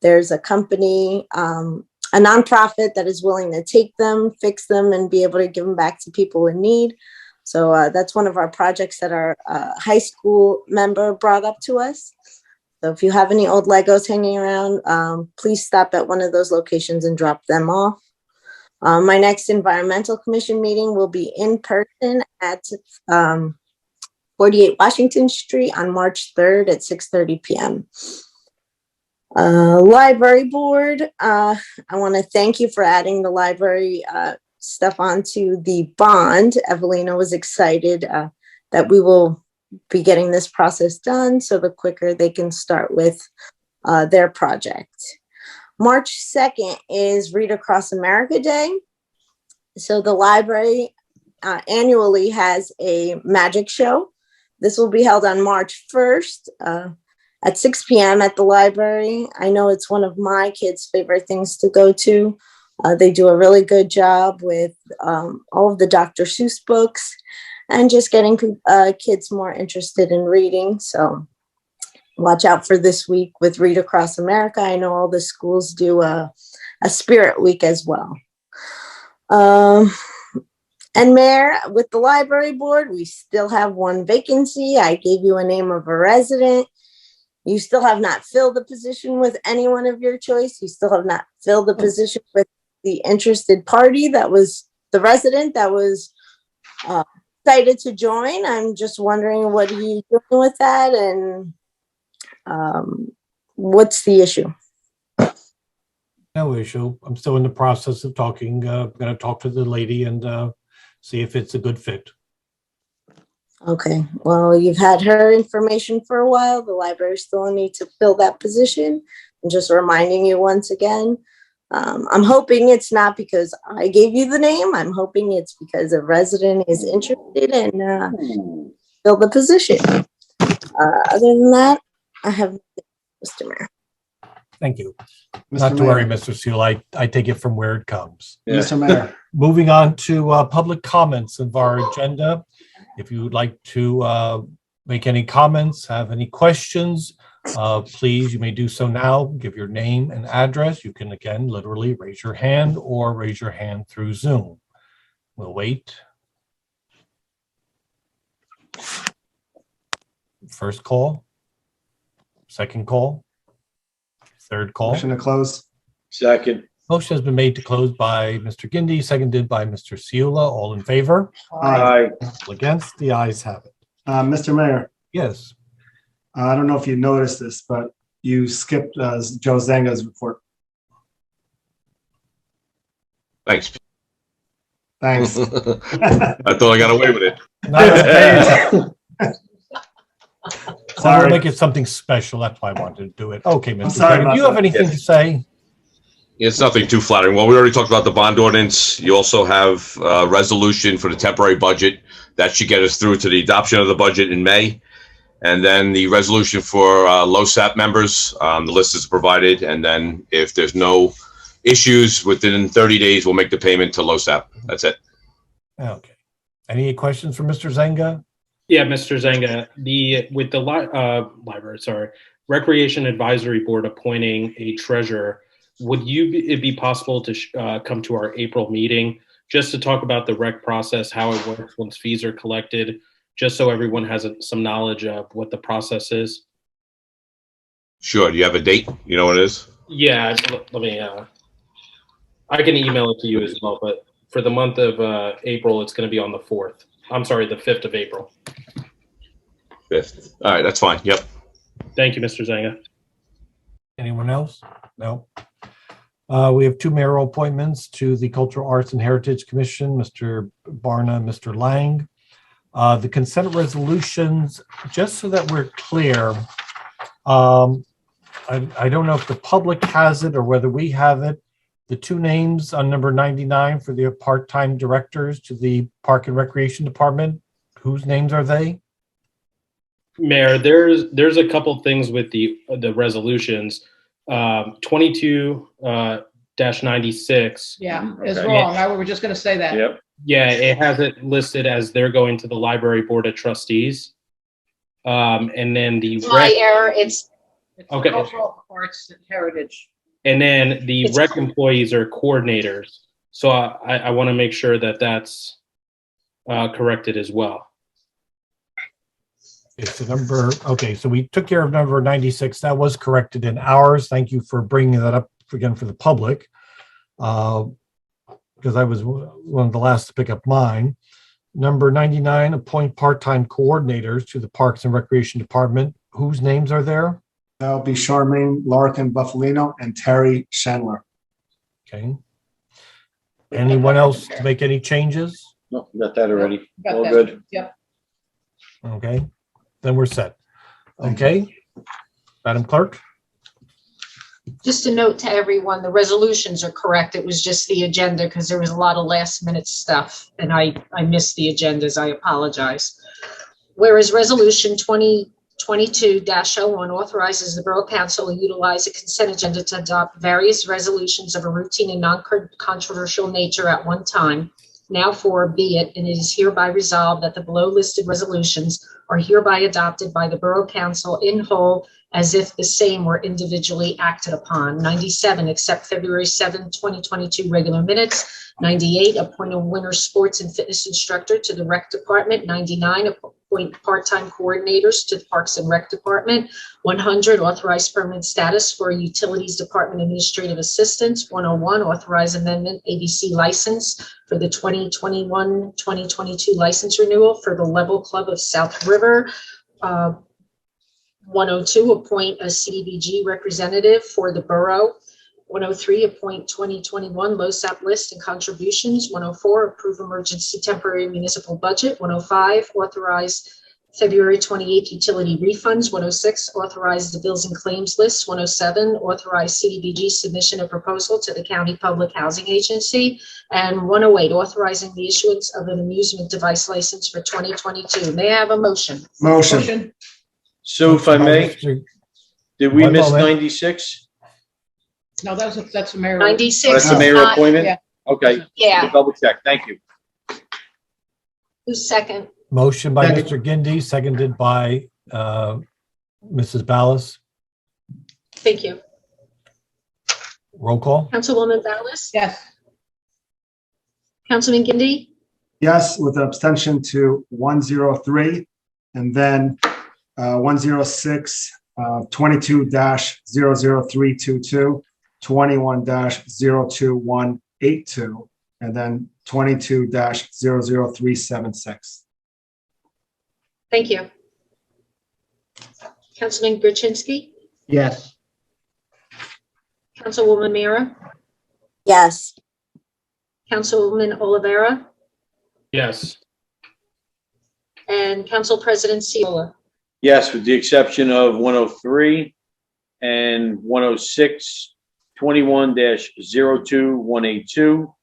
There's a company, a nonprofit that is willing to take them, fix them, and be able to give them back to people in need. So that's one of our projects that our high school member brought up to us. So if you have any old Legos hanging around, please stop at one of those locations and drop them off. My next Environmental Commission meeting will be in person at 48 Washington Street on March 3rd at 6:30 p.m. Library Board, I want to thank you for adding the library stuff onto the bond. Evelina was excited that we will be getting this process done, so the quicker they can start with their project. March 2nd is Read Across America Day. So the library annually has a magic show. This will be held on March 1st at 6 p.m. at the library. I know it's one of my kids' favorite things to go to. They do a really good job with all of the Dr. Seuss books and just getting kids more interested in reading. So watch out for this week with Read Across America. I know all the schools do a spirit week as well. And Mayor, with the library board, we still have one vacancy. I gave you a name of a resident. You still have not filled the position with anyone of your choice. You still have not filled the position with the interested party that was the resident that was excited to join. I'm just wondering, what are you doing with that, and what's the issue? No issue. I'm still in the process of talking. I'm going to talk to the lady and see if it's a good fit. Okay, well, you've had her information for a while. The library still needs to fill that position. I'm just reminding you once again. I'm hoping it's not because I gave you the name. I'm hoping it's because a resident is interested in fill the position. Other than that, I have nothing, Mr. Mayor. Thank you. Mr. Not to worry, Mayor. Mr. Seal. I take it from where it comes. Mr. Mayor. Moving on to public comments of our agenda. If you would like to make any comments, have any questions, please, you may do so now. Give your name and address. You can, again, literally raise your hand or raise your hand through Zoom. We'll wait. First call. Second call. Third call. Motion to close. Second. Motion has been made to close by Mr. Gindi, seconded by Mr. Ciula. All in favor? Aye. All against? The ayes have it. Mr. Mayor, Yes. I don't know if you noticed this, but you skipped Joe Zanga's report. Thanks. Thanks. I thought I got away with it. Sorry. We'll make it something special. That's why I wanted to do it. Okay, Mr. sorry Chairman, about do you have that. anything to say? It's nothing too flattering. Well, we already talked about the bond ordinance. You also have a resolution for the temporary budget. That should get us through to the adoption of the budget in May. And then the resolution for LoSAP members, the list is provided. And then if there's no issues within 30 days, we'll make the payment to LoSAP. That's it. Okay. Any questions for Mr. Zanga? Yeah, Mr. Zanga, with the library, Recreation Advisory Board appointing a treasurer, would it be possible to come to our April meeting just to talk about the rec process, how it works once fees are collected, just so everyone has some knowledge of what the process is? Sure. Do you have a date? You know what it is? Yeah, let me, I can email it to you as well, but for the month of April, it's going to be on the 4th. I'm sorry, the 5th of April. 5th. All right. That's fine. Yep. Thank you, Mr. Zanga. Anyone else? No. We have two mayoral appointments to the Cultural Arts and Heritage Commission, Mr. Barna, Mr. Lang. The consent resolutions, just so that we're clear, I don't know if the public has it or whether we have it. The two names on number 99 for the part-time directors to the Park and Recreation Department, whose names are they? Mayor, there's a couple things with the resolutions. 22-96. Yeah, is Okay. wrong. I were just going to say that. Yep. Yeah, it has it listed as they're going to the Library Board of Trustees. And then the My error, it's Okay. Cultural Arts and Heritage. And then the It's rec employees are coordinators. So I want to make sure that that's corrected as well. It's the number, okay, so we took care of number 96. That was corrected in ours. Thank you for bringing that up again for the public. Because I was one of the last to pick up mine. Number 99, appoint part-time coordinators to the Parks and Recreation Department. Whose names are there? That'll be Charmaine Larkin Buffalino and Terry Chandler. Okay. Anyone else to make any changes? No, got that already. Got All that. good. Yep. Okay, then we're set. Okay, Madam Clerk? just a note to everyone, the resolutions are correct. It was just the agenda because there was a lot of last minute stuff and I missed the agendas. I apologize. Whereas resolution 2022-01 authorizes the Borough Council to utilize a consent agenda to adopt various resolutions of a routine and non-controversial nature at one time. Now be it, and it is hereby resolved that the below listed resolutions are hereby adopted by the Borough Council in whole as if the same were individually acted upon. 97, accept February 7, 2022 regular minutes. 98, appoint a winter sports and fitness instructor to the rec department. 99, appoint part-time coordinators to the Parks and Rec Department. 100, authorize permanent status for Utilities Department Administrative Assistants. 101, authorize amendment ABC license for the 2021-2022 license renewal for the Level Club of South River. 102, appoint a CDBG representative for the borough. 103, appoint 2021 LoSAP list and contributions. 104, approve emergency temporary municipal budget. 105, authorize February 28th, utility refunds. 106, authorize the bills and claims list. 107, authorize CDBG submission of proposal to the County Public Housing Agency. And 108, authorizing the issuance of an amusement device license for 2022. May I have a motion? Motion. So if I may, did we One miss moment. 96? No, that's a mayor. 96 Oh, that's the is mayor not- appointment? yeah. Okay. Yeah. Double check. Thank you. Who's second? Motion by Second. Mr. Gindi, seconded by Mrs. Ballas. Thank you. Roll call. Councilwoman Ballas? Yes. Councilman Gindi? Yes, with abstention to 103. And then 106, 22-00322, 21-02182, and then 22-00376. Thank you. Councilman Gerchinsky? Yes. Councilwoman Mira? Yes. Councilwoman Olivera? Yes. And Council President Seola? Yes, with the exception of 103 and 106, 21-02182,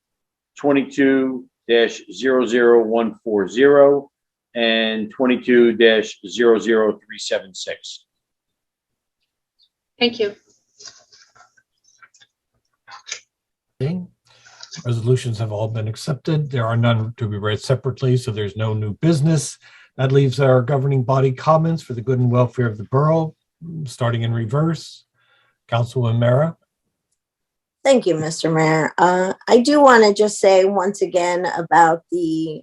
22-00140, and 22-00376. Thank you. Okay. Resolutions have all been accepted. There are none to be read separately, so there's no new business. That leaves our governing body comments for the good and welfare of the borough, starting in reverse. Councilwoman Mara. Thank you, Mr. Mayor. I do want to just say once again about the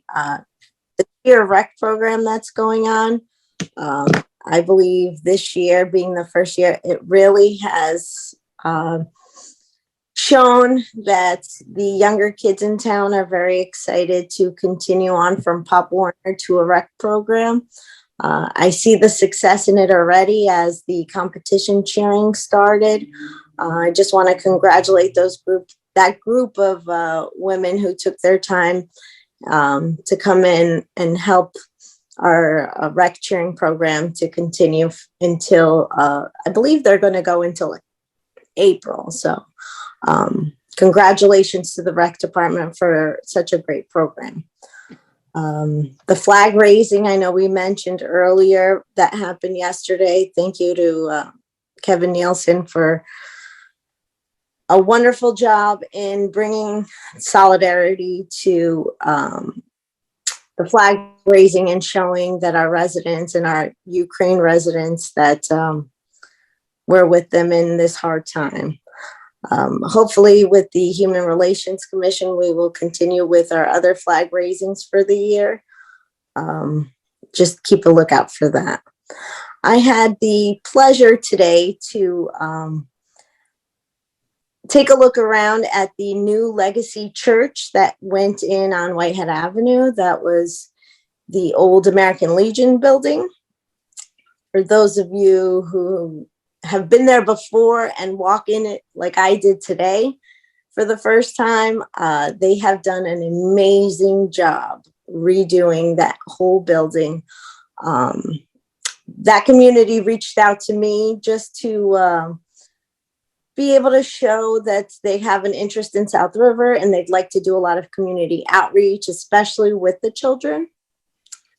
Cheer Rec program that's going on. I believe this year being the first year, it really has shown that the younger kids in town are very excited to continue on from Pop Warner to a rec program. I see the success in it already as the competition cheering started. I just want to congratulate that group of women who took their time to come in and help our rec cheering program to continue until I believe they're going to go until April. So congratulations to the rec department for such a great program. The flag raising, I know we mentioned earlier, that happened yesterday. Thank you to Kevin Nielsen for a wonderful job in bringing solidarity to the flag raising and showing that our residents and our Ukraine residents that we're with them in this hard time. Hopefully with the Human Relations Commission, we will continue with our other flag raisings for the year. Just keep a lookout for that. I had the pleasure today to take a look around at the new Legacy Church that went in on Whitehead Avenue. That was the old American Legion building. For those of you who have been there before and walk in it like I did today for the first time, they have done an amazing job redoing that whole building. That community reached out to me just to be able to show that they have an interest in South River and they'd like to do a lot of community outreach, especially with the children.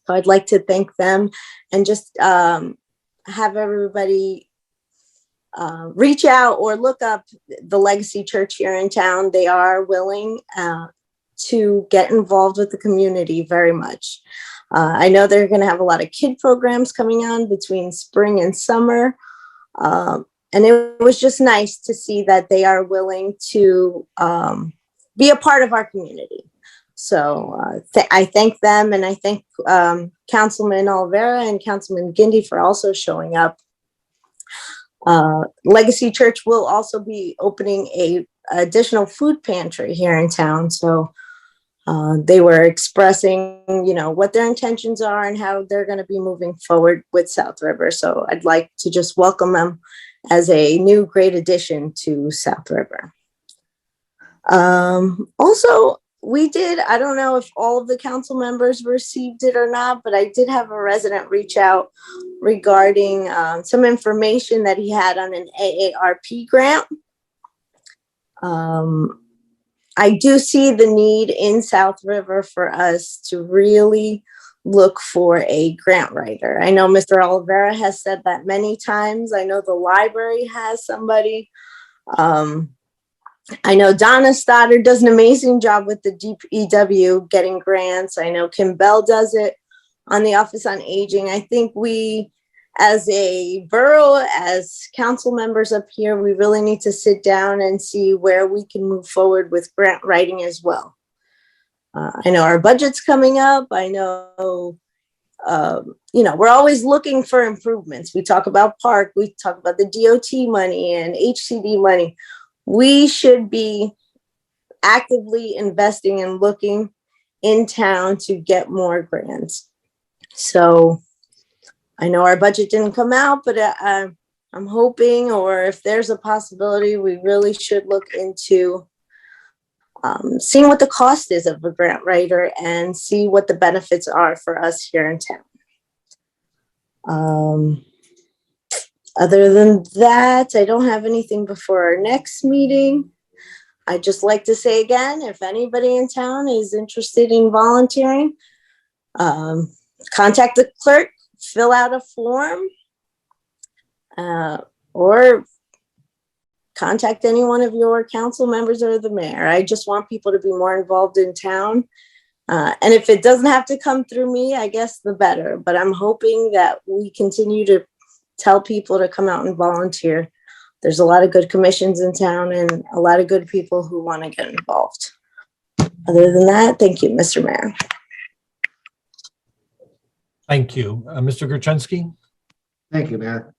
So I'd like to thank them and just have everybody reach out or look up the Legacy Church here in town. They are willing to get involved with the community very much. I know they're going to have a lot of kid programs coming on between spring and summer. And it was just nice to see that they are willing to be a part of our community. So I thank them, and I thank Councilman Olivera and Councilman Gindi for also showing up. Legacy Church will also be opening a additional food pantry here in town. So they were expressing, what their intentions are and how they're going to be moving forward with South River. So I'd like to just welcome them as a new great addition to South River. Also, we did. I don't know if all of the council members received it or not, but I did have a resident reach out regarding some information that he had on an AARP grant. I do see the need in South River for us to really look for a grant writer. I know Mr. Oliveira has said that many times. I know the library has somebody. I know Donna Stoddard does an amazing job with the DPW getting grants. I know Kim Bell does it on the Office on Aging. I think we, as a borough, as council members up here, we really need to sit down and see where we can move forward with grant writing as well. I know our budget's coming up. I know, we're always looking for improvements. We talk about park, we talk about the DOT money and HCD money. We should be actively investing and looking in town to get more grants. So I know our budget didn't come out, but I'm hoping, or if there's a possibility, we really should look into seeing what the cost is of a grant writer and see what the benefits are for us here in town. Other than that, I don't have anything before our next meeting. I'd just like to say again, if anybody in town is interested in volunteering, contact the clerk, fill out a form, or contact any one of your council members or the mayor. I just want people to be more involved in town. And if it doesn't have to come through me, I guess the better. But I'm hoping that we continue to tell people to come out and volunteer. There's a lot of good commissions in town and a lot of good people who want to get involved. Other than that, thank you, Mr. Mayor. Thank you. Mr. Gerchensky? Thank you, Mayor.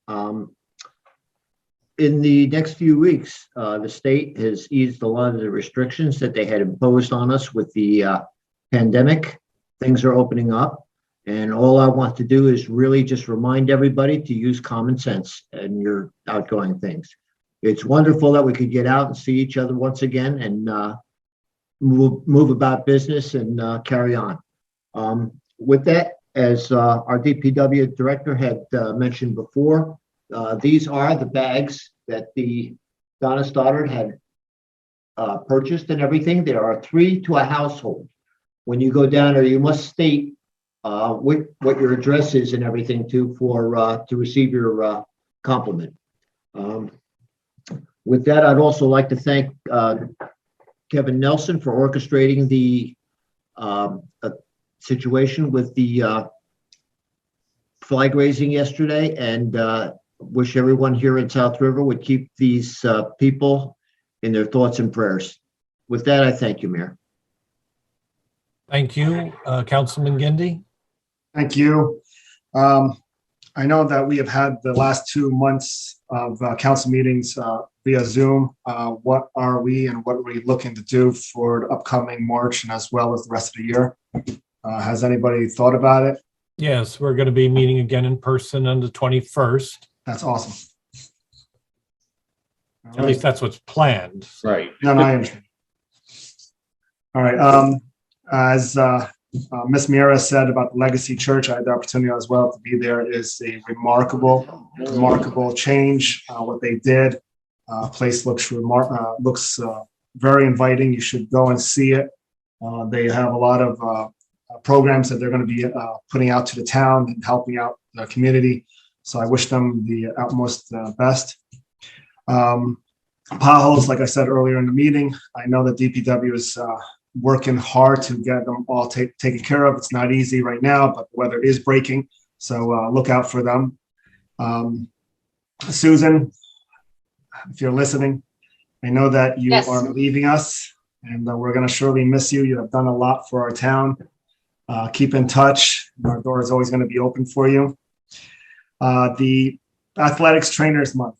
In the next few weeks, the state has eased a lot of the restrictions that they had imposed on us with the pandemic. Things are opening up. And all I want to do is really just remind everybody to use common sense in your outgoing things. It's wonderful that we could get out and see each other once again and move about business and carry on. With that, as our DPW director had mentioned before, these are the bags that the Donna Stoddard had purchased and everything. There are 3 to a household. When you go down there, you must state what your address is and everything to receive your compliment. With that, I'd also like to thank Kevin Nelson for orchestrating the situation with the flag raising yesterday, and wish everyone here in South River would keep these people in their thoughts and prayers. With that, I thank you, Mayor. Thank you. Councilman Gindi? Thank you. I know that we have had the last 2 months of council meetings via Zoom. What are we and what are we looking to do for the upcoming March and as well as the rest of the year? Has anybody thought about it? Yes, we're going to be meeting again in person on the 21st. That's awesome. At least that's what's planned. Right. No, I understand. All right. As Ms. Mira said about the Legacy Church, I had the opportunity as well to be there. It is a remarkable change. What they did, place looks very inviting. You should go and see it. They have a lot of programs that they're going to be putting out to the town and helping out the community. So I wish them the utmost best. Potholes, like I said earlier in the meeting, I know that DPW is working hard to get them all taken care of. It's not easy right now, but the weather is breaking. So look out for them. Susan, if you're listening, I know that you Yes. are leaving us, and we're going to surely miss you. You have done a lot for our town. Keep in touch. Our door is always going to be open for you. The Athletics Trainers Month,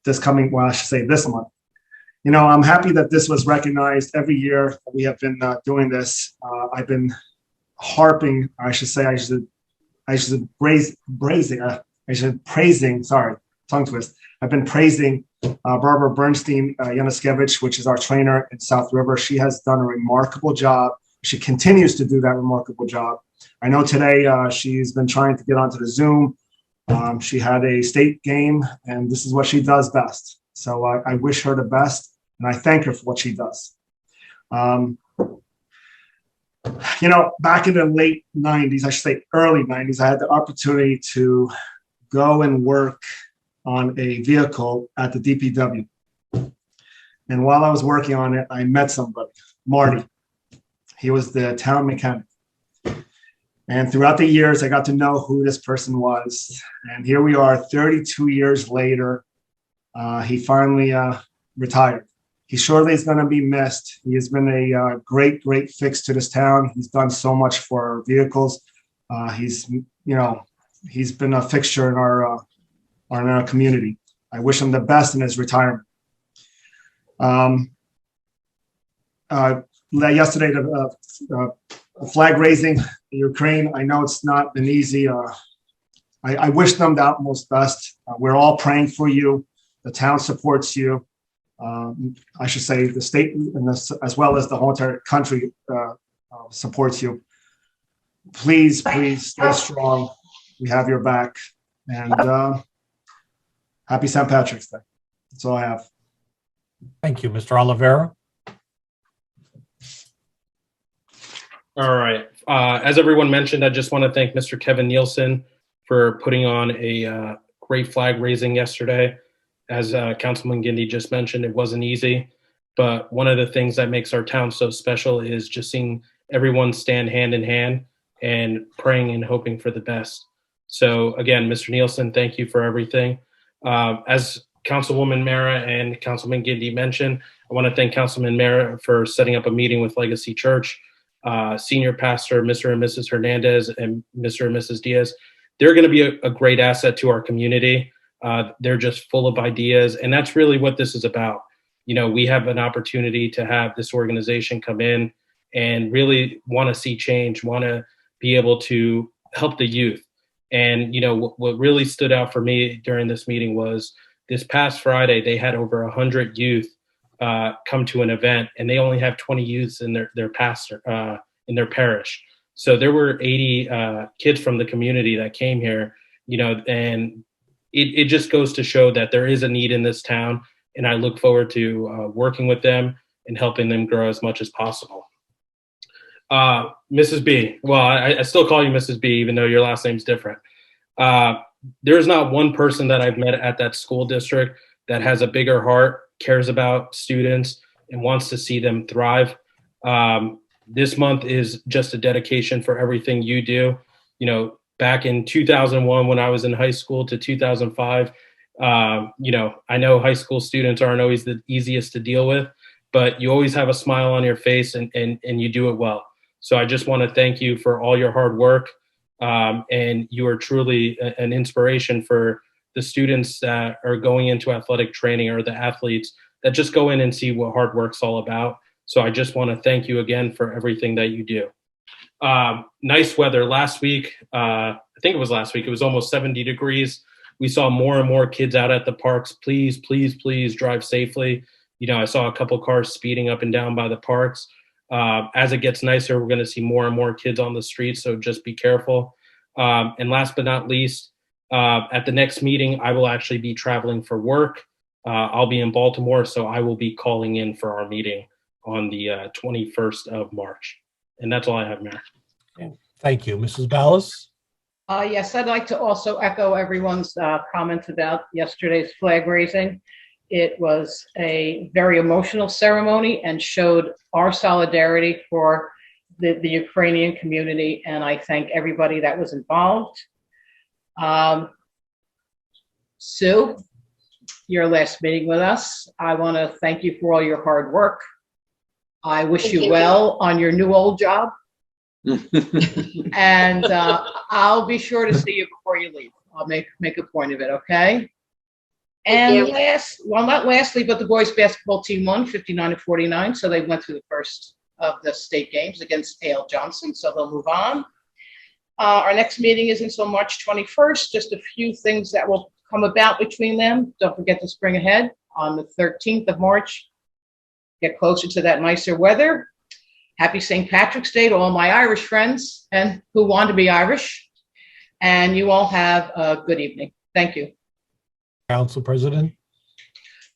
this month. You know, I'm happy that this was recognized every year that we have been doing this. I've been praising tongue twist. I've been praising Barbara Bernstein Yanuskevich, which is our trainer in South River. She has done a remarkable job. She continues to do that remarkable job. I know today she's been trying to get onto the Zoom. She had a state game, and this is what she does best. So I wish her the best, and I thank her for what she does. You know, back in the late 90s, I should say early 90s, I had the opportunity to go and work on a vehicle at the DPW. And while I was working on it, I met somebody, Marty. He was the town mechanic. And throughout the years, I got to know who this person was. And here we are 32 years later. He finally retired. He surely is going to be missed. He has been a great fix to this town. He's done so much for our vehicles. He's been a fixture in our community. I wish him the best in his retirement. Yesterday, the flag raising in Ukraine, I know it's not been easy. I wish them the utmost best. We're all praying for you. The town supports you. I should say the state and as well as the whole entire country supports you. Please stay strong. We have your back. And happy St. Patrick's Day. That's all I have. Thank you, Mr. Oliveira. All right. As everyone mentioned, I just want to thank Mr. Kevin Nielsen for putting on a great flag raising yesterday. As Councilman Gindi just mentioned, it wasn't easy, but one of the things that makes our town so special is just seeing everyone stand hand in hand and praying and hoping for the best. So again, Mr. Nielsen, thank you for everything. As Councilwoman Mara and Councilman Gindi mentioned, I want to thank Councilman Mara for setting up a meeting with Legacy Church. Senior pastor, Mr. and Mrs. Hernandez and Mr. and Mrs. Diaz. They're going to be a great asset to our community. They're just full of ideas, and that's really what this is about. You know, we have an opportunity to have this organization come in and really want to see change, want to be able to help the youth. And, you know, what really stood out for me during this meeting was this past Friday, they had over 100 youth come to an event, and they only have 20 youths in their pastor in their parish. So there were 80 kids from the community that came here, you know, and it just goes to show that there is a need in this town, and I look forward to working with them and helping them grow as much as possible. Mrs. B, well, I still call you Mrs. B, even though your last name's different. There's not one person that I've met at that school district that has a bigger heart, cares about students, and wants to see them thrive. This month is just a dedication for everything you do. You know, back in 2001, when I was in high school to 2005, you know, I know high school students aren't always the easiest to deal with, but you always have a smile on your face and you do it well. So I just want to thank you for all your hard work. And you are truly an inspiration for the students that are going into athletic training, or the athletes that just go in and see what hard work's all about. So I just want to thank you again for everything that you do. Nice weather last week. I think it was last week. It was almost 70 degrees. We saw more and more kids out at the parks. Please, please, please drive safely. You know, I saw a couple cars speeding up and down by the parks. As it gets nicer, we're going to see more and more kids on the streets. So just be careful. And last but not least, at the next meeting, I will actually be traveling for work. I'll be in Baltimore, so I will be calling in for our meeting on the 21st of March. And that's all I have, Mayor. Thank you. Mrs. Ballas? Yes, I'd like to also echo everyone's comments about yesterday's flag raising. It was a very emotional ceremony and showed our solidarity for the Ukrainian community, and I thank everybody that was involved. Sue, your last meeting with us, I want to thank you for all your hard work. I wish you well on your new old job. And I'll be sure to see you before you leave. I'll make a point of it, okay? And not lastly, but the boys basketball team won 59-49, so they went through the first of the state games against A.L. Johnson, so they'll move on. Our next meeting is until March 21st. Just a few things that will come about between them, don't forget to spring ahead on the 13th of March. Get closer to that nicer weather. Happy St. Patrick's Day to all my Irish friends and who want to be Irish. And you all have a good evening. Thank you. Council President.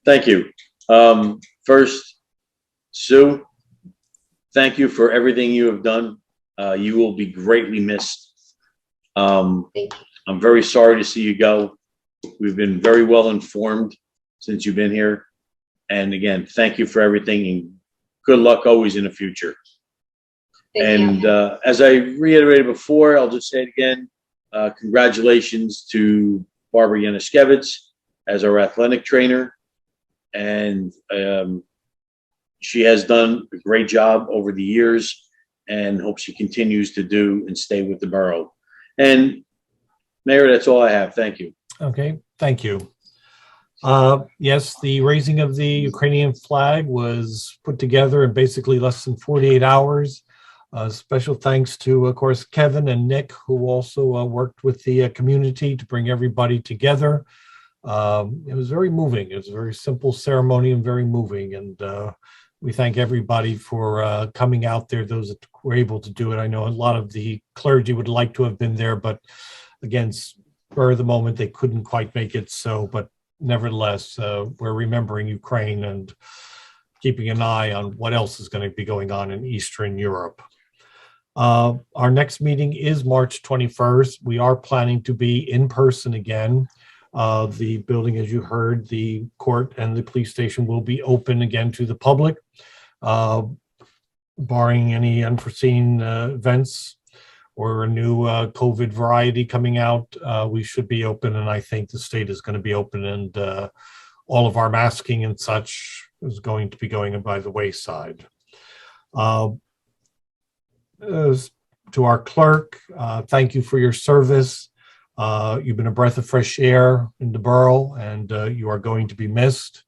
Thank you. First, Sue, thank you for everything you have done. You will be greatly missed. Thank you. I'm very sorry to see you go. We've been very well informed since you've been here. And again, thank you for everything and good luck always in the future. Thank you. As I reiterated before, I'll just say it again. Congratulations to Barbara Yanuszkiewicz as our athletic trainer. And she has done a great job over the years and hope she continues to do and stay with the borough. And Mayor, that's all I have. Thank you. Okay, thank you. Yes, the raising of the Ukrainian flag was put together in basically less than 48 hours. Special thanks to, of course, Kevin and Nick, who also worked with the community to bring everybody together. It was very moving. It was a very simple ceremony and very moving. And we thank everybody for coming out there, those that were able to do it. I know a lot of the clergy would like to have been there, but again, spur of the moment, they couldn't quite make it. So, but nevertheless, we're remembering Ukraine and keeping an eye on what else is going to be going on in Eastern Europe. Our next meeting is March 21st. We are planning to be in person again. The building, as you heard, the court and the police station will be open again to the public, barring any unforeseen events or a new COVID variety coming out. We should be open, and I think the state is going to be open, and all of our masking and such is going to be going by the wayside. To our clerk, thank you for your service. You've been a breath of fresh air in the borough, and you are going to be missed.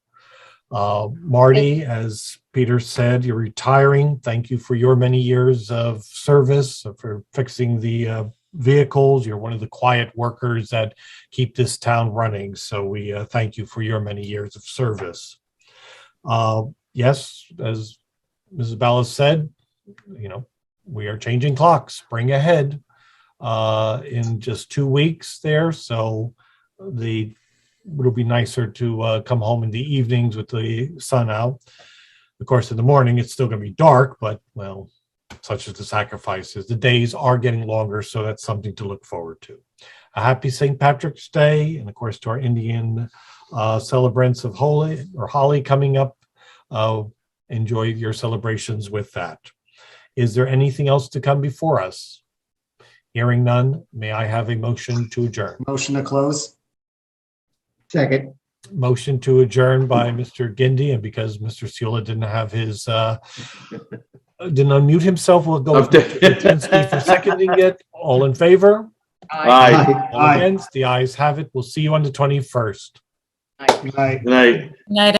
Marty, as Peter said, you're retiring. Thank you for your many years of service, for fixing the vehicles. You're one of the quiet workers that keep this town running. So we thank you for your many years of service. Yes, as Mrs. Ballas said, you know, we are changing clocks, spring ahead in just 2 weeks there. So it'll be nicer to come home in the evenings with the sun out. Of course, in the morning, it's still going to be dark, but well, such as the sacrifices. The days are getting longer, so that's something to look forward to. A happy St. Patrick's Day, and of course, to our Indian celebrants of Holi coming up. Enjoy your celebrations with that. Is there anything else to come before us? Hearing none, may I have a motion to adjourn? Motion to close. Second. Motion to adjourn by Mr. Gindi, and because Mr. Seula didn't have his, didn't unmute himself, we'll go with Mr. for seconding it. All in favor? Aye. All against? The ayes have it. We'll see you on the 21st. Good night. Good night. Night.